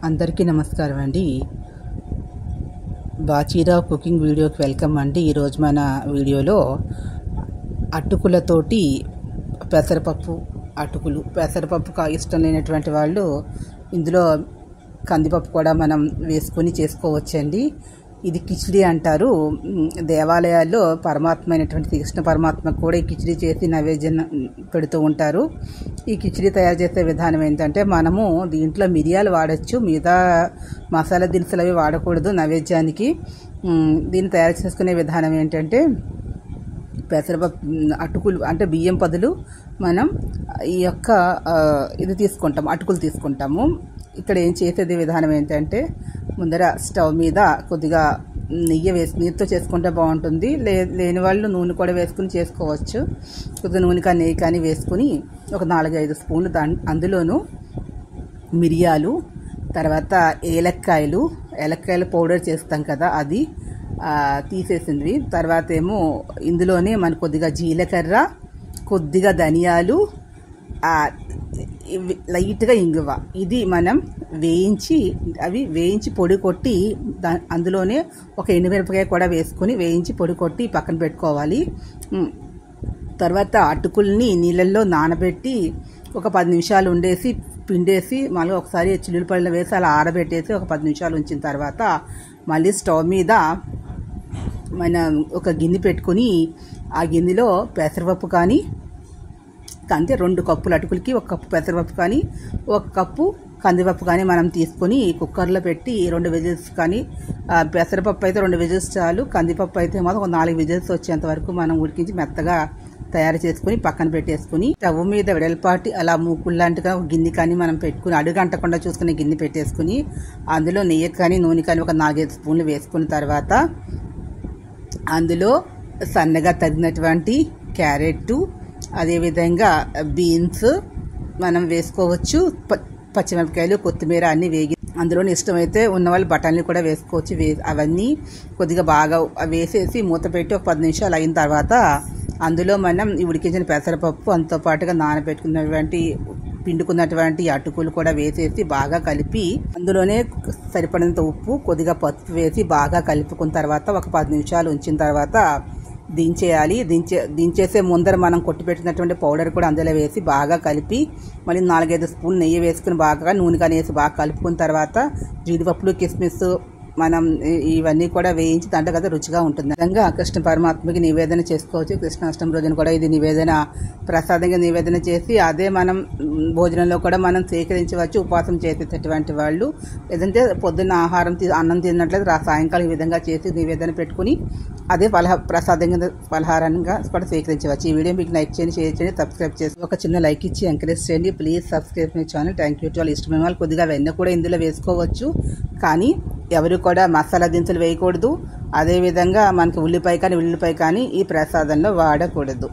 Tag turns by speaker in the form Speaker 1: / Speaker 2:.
Speaker 1: అందరికీ నమస్కారం అండి. బాచీరావు కుకింగ్ వీడియోకి వెల్కమ్ అండి. ఈరోజు మన వీడియోలో అటుకులతోటి పెసరపప్పు అటుకులు. పెసరపప్పు ఇష్టం లేనటువంటి వాళ్ళు ఇందులో కందిపప్పు కూడా మనం వేసుకొని చేసుకోవచ్చండి. ఇది కిచిడి అంటారు. దేవాలయాల్లో పరమాత్మైనటువంటి కృష్ణ పరమాత్మకు కూడా ఈ కిచిడి చేసి నైవేద్యం పెడుతూ ఉంటారు. ఈ కిచిడి తయారు చేసే విధానం ఏంటంటే, మనము దీంట్లో మిరియాలు వాడచ్చు, మిగతా మసాలా దినుసులు అవి వాడకూడదు నైవేద్యానికి. దీన్ని తయారు చేసుకునే విధానం ఏంటంటే, పెసరపప్పు అటుకులు అంటే బియ్యం బదులు మనం ఈ యొక్క ఇది తీసుకుంటాము, అటుకులు తీసుకుంటాము. ఇక్కడ ఏం చేసేది విధానం ఏంటంటే, ముందర స్టవ్ మీద కొద్దిగా నెయ్యి వేసి, నీరుతో చేసుకుంటే బాగుంటుంది. లేని వాళ్ళు నూనె కూడా వేసుకుని చేసుకోవచ్చు. కొద్దిగా నూనె కానీ నెయ్యి కానీ వేసుకుని ఒక 4-5 స్పూన్లు అందులోనూ మిరియాలు, తర్వాత ఏలక్కాయలు పౌడర్ చేస్తాం కదా, అది తీసేసింది. తర్వాత ఏమో ఇందులోనే మనకు కొద్దిగా జీలకర్ర, కొద్దిగా ధనియాలు, లైట్గా ఇంగువ, ఇది మనం వేయించి పొడి కొట్టి అందులోనే ఒక ఎండుమిరపకాయ కూడా వేసుకొని వేయించి పొడి కొట్టి పక్కన పెట్టుకోవాలి. తర్వాత అటుకుల్ని నీళ్ళల్లో నానబెట్టి ఒక 10 నిమిషాలు పిండేసి మళ్ళీ ఒకసారి చిల్లుపల్లిలో వేసి అలా ఆరబెట్టేసి ఒక 10 నిమిషాలు ఉంచిన తర్వాత మళ్ళీ స్టవ్ మీద మనం ఒక గిన్నె పెట్టుకుని ఆ గిన్నెలో పెసరపప్పు కానీ, అంతే 2 కప్పులు అటుకులకి 1 కప్పు పెసరపప్పు కానీ 1 కప్పు కందిపప్పు కానీ మనం తీసుకొని కుక్కర్లో పెట్టి 2 విజిల్స్ కానీ, పెసరపప్పు అయితే 2 విజిల్స్ చాలు, కందిపప్పు అయితే మాత్రం 4 విజిల్స్ వచ్చేంత వరకు మనం ఉడికించి మెత్తగా తయారు చేసుకుని పక్కన పెట్టేసుకుని, స్టవ్ మీద వెడల్పాటి అలా మూకుల్లాంటిగా గిన్నె కానీ మనం పెట్టుకుని అడుగంటకుండా చూసుకునే గిన్నె పెట్టేసుకుని అందులో నెయ్యి కానీ నూనె కానీ ఒక 4-5 స్పూన్లు వేసుకున్న తర్వాత అందులో సన్నగా తగినటువంటి క్యారెట్, అదేవిధంగా బీన్స్ మనం వేసుకోవచ్చు. పచ్చిమిరపకాయలు, కొత్తిమీర అన్నీ వేగి అందులోని ఇష్టమైతే ఉన్నవాళ్ళు బఠానీలు కూడా వేసుకోవచ్చు. అవన్నీ కొద్దిగా బాగా వేసేసి మూత పెట్టి ఒక 10 నిమిషాలు అయిన తర్వాత అందులో మనం ఉడికించిన పెసరపప్పు, అంతో పాటుగా పిండుకున్నటువంటి అటుకులు కూడా వేసేసి బాగా కలిపి అందులోనే సరిపడినంత ఉప్పు, కొద్దిగా పసుపు వేసి బాగా కలుపుకున్న తర్వాత ఒక 10 నిమిషాలు ఉంచిన తర్వాత దించేయాలి. దించేసే ముందర మనం కొట్టిపెట్టినటువంటి పౌడర్ కూడా అందులో వేసి బాగా కలిపి మళ్ళీ 4-5 స్పూన్లు నెయ్యి వేసుకుని బాగా నూనె కానీ వేసి బాగా కలుపుకున్న తర్వాత జీడిపప్పులు, కిస్మిస్ మనం ఇవన్నీ కూడా వేయించి దాంట్లో కదా రుచిగా ఉంటుంది. విధంగా కృష్ణ పరమాత్మకి నివేదన చేసుకోవచ్చు. కృష్ణాష్టమి రోజున కూడా ఇది ప్రసాదంగా నివేదన చేసి అదే మనం భోజనంలో కూడా మనం స్వీకరించవచ్చు. ఉపవాసం చేసేటటువంటి వాళ్ళు, లేదంటే పొద్దున్న అన్నం తిన్నట్లయితే సాయంకాలం ఈ విధంగా చేసి నివేదన పెట్టుకుని అదే ప్రసాదంగా పలహారంగా కూడా స్వీకరించవచ్చు. ఈ వీడియో మీకు లైక్ చేయండి, షేర్ చేయండి, సబ్స్క్రైబ్ చేసి ఒక చిన్న లైక్ ఇచ్చి ఎంకరేజ్ చేయండి. Please subscribe my channel. Thank you to all. ఇష్టమైన వాళ్ళు కొద్దిగా వెన్న కూడా ఇందులో వేసుకోవచ్చు, కానీ ఎవరు కూడా మసాలా దినుసులు వేయకూడదు. అదేవిధంగా మనకి ఉల్లిపాయ కానీ ఈ ప్రసాదంలో వాడకూడదు.